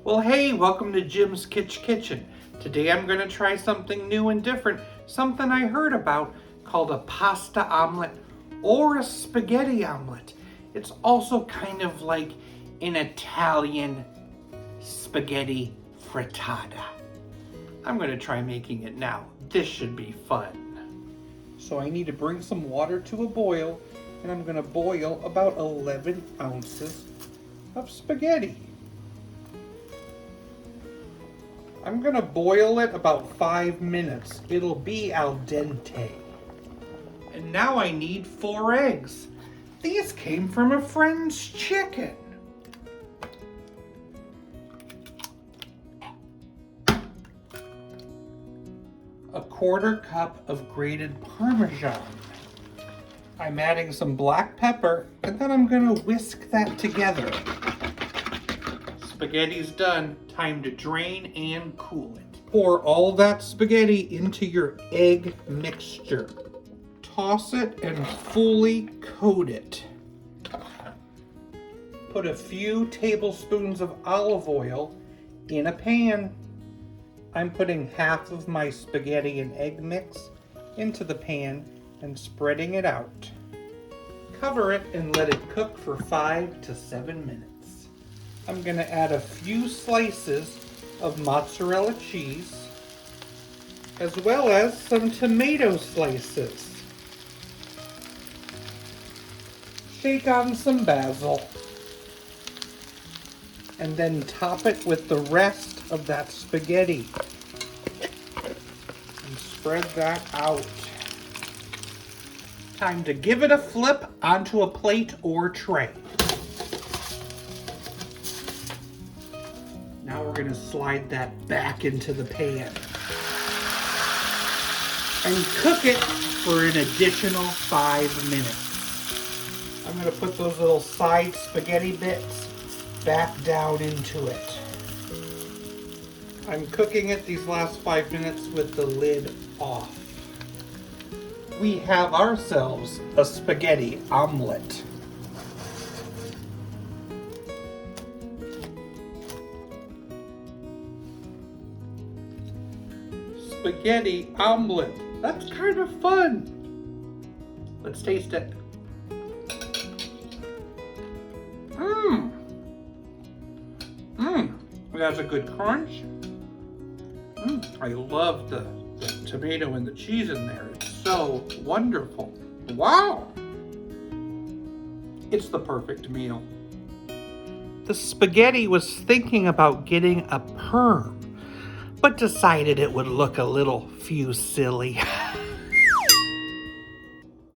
Well, hey, welcome to Jim's Kitchen. Today I'm going to try something new and different, something I heard about called a pasta omelet or a spaghetti omelet. It's also kind of like an Italian spaghetti frittata. I'm going to try making it now. This should be fun. So I need to bring some water to a boil, and I'm going to boil about 11 ounces of spaghetti. I'm gonna boil it about 5 minutes. It'll be al dente. And now I need 4 eggs. These came from a friend's chicken. A 1/4 cup of grated Parmesan. I'm adding some black pepper, and then I'm gonna whisk that together. Spaghetti's done. Time to drain and cool it. Pour all that spaghetti into your egg mixture. Toss it and fully coat it. Put a few tablespoons of olive oil in a pan. I'm putting half of my spaghetti and egg mix into the pan and spreading it out. Cover it and let it cook for 5 to 7 minutes. I'm going to add a few slices of mozzarella cheese, as well as some tomato slices. Shake on some basil, and then top it with the rest of that spaghetti. And spread that out. Time to give it a flip onto a plate or tray. Now we're going to slide that back into the pan and cook it for an additional 5 minutes. I'm going to put those little side spaghetti bits back down into it. I'm cooking it these last 5 minutes with the lid off. We have ourselves a spaghetti omelet. Spaghetti omelet. That's kind of fun. Let's taste it. It has a good crunch. I love the tomato and the cheese in there. It's so wonderful. Wow. It's the perfect meal. The spaghetti was thinking about getting a perm, but decided it would look a little silly.